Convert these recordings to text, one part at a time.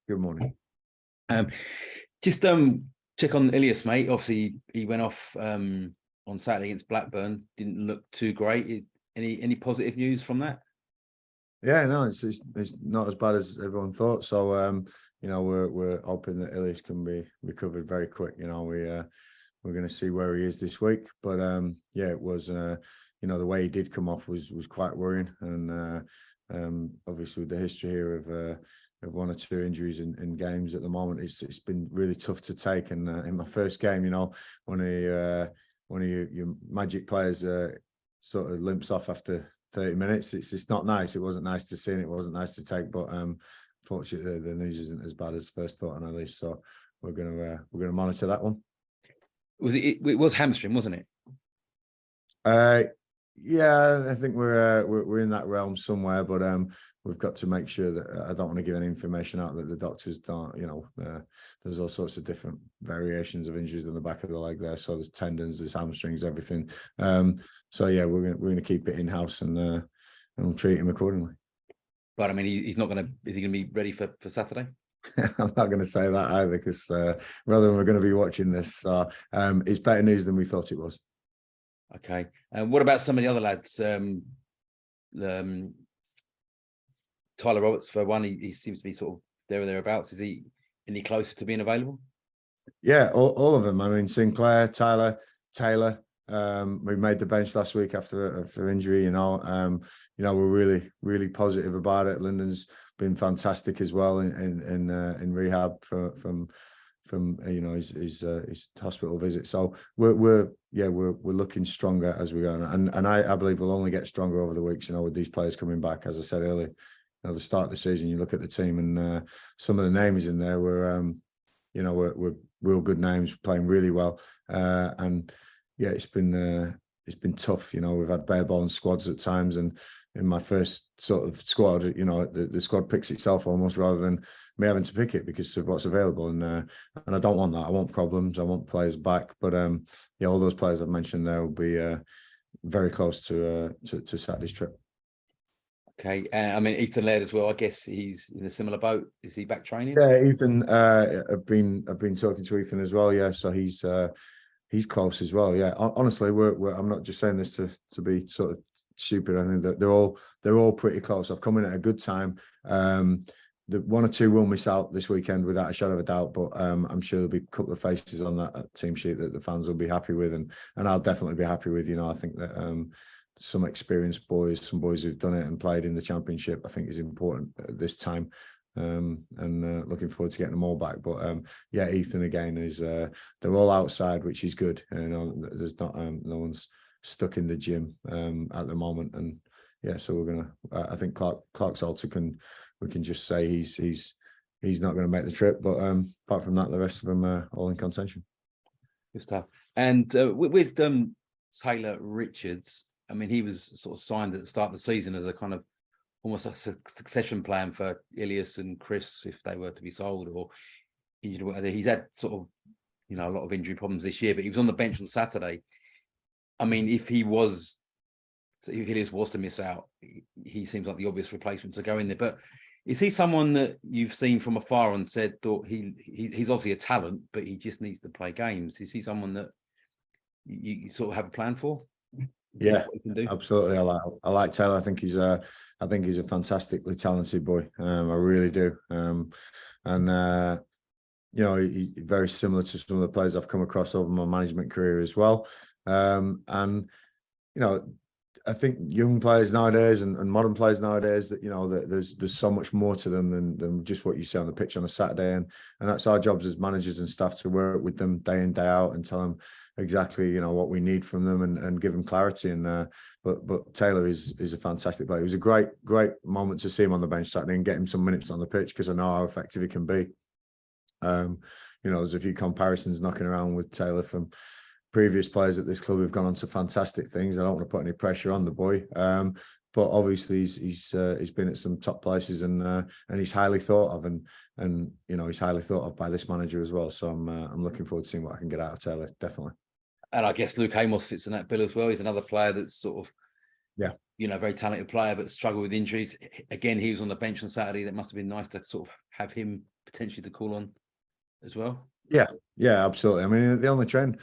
Good morning. Just check on Ilias, mate. Obviously, he went off on Saturday against Blackburn. Didn't look too great. Any positive news from that? Yeah, no, it's not as bad as everyone thought. So we're hoping that Ilias can be recovered very quick. We're going to see where he is this week. But yeah, it was the way he did come off was quite worrying. And obviously with the history here of one or two injuries in games at the moment, it's been really tough to take. And in my first game, one of your magic players sort of limps off after 30 minutes. It's not nice. It wasn't nice to see, and it wasn't nice to take. But fortunately, the news isn't as bad as first thought on Ilias. So we're gonna monitor that one. It was hamstring, wasn't it? Yeah, I think we're in that realm somewhere, but we've got to make sure that I don't want to give any information out that the doctors don't. There's all sorts of different variations of injuries in the back of the leg there. So there's tendons, there's hamstrings, everything. So yeah, we're going to keep it in house and treat him accordingly. But I mean, he's not going to. Is he going to be ready for Saturday? I'm not going to say that either, because Rotherham are going to be watching this. So it's better news than we thought it was. Okay. And what about some of the other lads? Tyler Roberts, for one, he seems to be sort of there or thereabouts. Is he any closer to being available? Yeah, all of them. I mean, Sinclair, Tyler, Taylor. We made the bench last week after injury. We're really positive about it. Lyndon's been fantastic as well in rehab from his hospital visit. So we're looking stronger as we go, and I believe we'll only get stronger over the weeks. With these players coming back, as I said earlier, the start of the season, you look at the team and some of the names in there were real good names, playing really well, and yeah, it's been tough. We've had bare-bone squads at times, and in my first sort of squad, the squad picks itself almost rather than me having to pick it because of what's available. And I don't want that. I want problems. I want players back. But all those players I've mentioned there will be very close to Saturday's trip. Okay. I mean, Ethan Laird as well. I guess he's in a similar boat. Is he back training? Yeah, Ethan. I've been talking to Ethan as well. Yeah, so he's close as well. Yeah, honestly, I'm not just saying this to be sort of stupid. I think that they're all pretty close. I've come in at a good time. The one or two will miss out this weekend without a shadow of a doubt, but I'm sure there'll be a couple of faces on that team sheet that the fans will be happy with, and I'll definitely be happy with. I think that some experienced boys, some boys who've done it and played in the Championship, I think is important at this time. And looking forward to getting them all back. But yeah, Ethan again is they're all outside, which is good. There's not no one's stuck in the gym at the moment, and yeah, so we're gonna. I think Clark Salter we can just say he's not going to make the trip, but apart from that, the rest of them are all in contention. Good stuff. And with Taylor Richards, I mean, he was sort of signed at the start of the season as a kind of almost a succession plan for Ilias and Chris if they were to be sold or injured. He's had sort of a lot of injury problems this year, but he was on the bench on Saturday. I mean, if Ilias was to miss out, he seems like the obvious replacement to go in there. But is he someone that you've seen from afar and said he's obviously a talent, but he just needs to play games? Is he someone that you sort of have a plan for? Yeah, absolutely. I like Taylor. I think he's a fantastically talented boy. I really do. He's very similar to some of the players I've come across over my management career as well. I think young players nowadays and modern players nowadays that that there's so much more to them than just what you see on the pitch on a Saturday, and that's our jobs as managers and staff to work with them day in day out and tell them exactly what we need from them and give them clarity. And but Taylor is a fantastic player. It was a great moment to see him on the bench Saturday and get him some minutes on the pitch because I know how effective he can be. There's a few comparisons knocking around with Taylor from previous players at this club who've gone on to fantastic things. I don't want to put any pressure on the boy, but obviously he's been at some top places and he's highly thought of, and he's highly thought of by this manager as well. So I'm looking forward to seeing what I can get out of Taylor, definitely. And I guess Luke Amos fits in that bill as well. He's another player that's sort of Yeah. You know, very talented player, but struggled with injuries. Again, he was on the bench on Saturday. That must have been nice to sort of have him potentially to call on as well. Yeah, absolutely. I mean,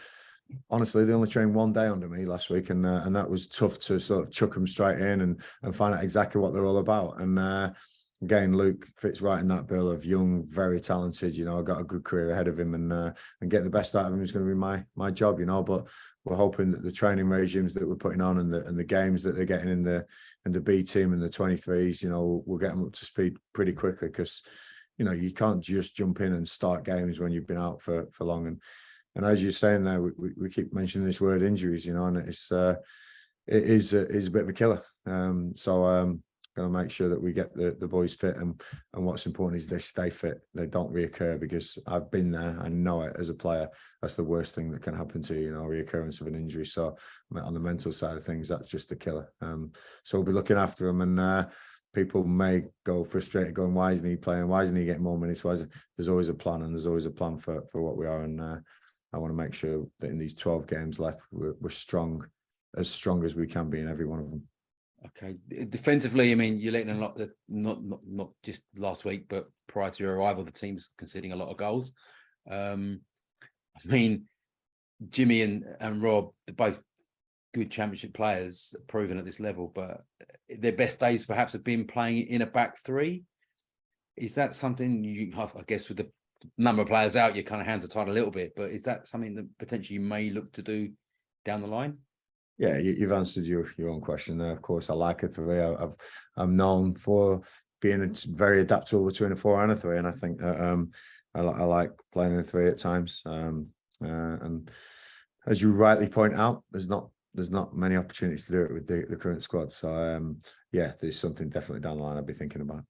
honestly, they only trained one day under me last week, and that was tough to sort of chuck them straight in and find out exactly what they're all about. And again, Luke fits right in that bill of young, very talented. You know, got a good career ahead of him, and getting the best out of him is going to be my job. You know, but we're hoping that the training regimes that we're putting on and the games that they're getting in the B team and the 23s, you know, we'll get them up to speed pretty quickly, because you know you can't just jump in and start games when you've been out for long. And as you're saying there, we keep mentioning this word injuries, you know, and it is a bit of a killer. So going to make sure that we get the boys fit, and what's important is they stay fit, they don't reoccur, because I've been there, I know it as a player. That's the worst thing that can happen to you, reoccurrence of an injury. So on the mental side of things, that's just a killer. So we'll be looking after them, and people may go frustrated, going, "Why isn't he playing? Why isn't he getting more minutes?" There's always a plan, and there's always a plan for what we are, and I want to make sure that in these 12 games left, we're strong as we can be in every one of them. Okay, defensively, I mean, you're letting a lot that not just last week, but prior to your arrival, the team's conceding a lot of goals. I mean, Jimmy and Rob, they're both good championship players, proven at this level, but their best days perhaps have been playing in a back three. Is that something you, I guess, with the number of players out, your kind of hands are tied a little bit, but is that something that potentially you may look to do down the line? Yeah, you've answered your own question there. Of course, I like a three. I'm known for being very adaptable between a 4 and a 3, and I think that I like playing in a 3 at times. And as you rightly point out, there's not many opportunities to do it with the current squad. So yeah, there's something definitely down the line I'd be thinking about.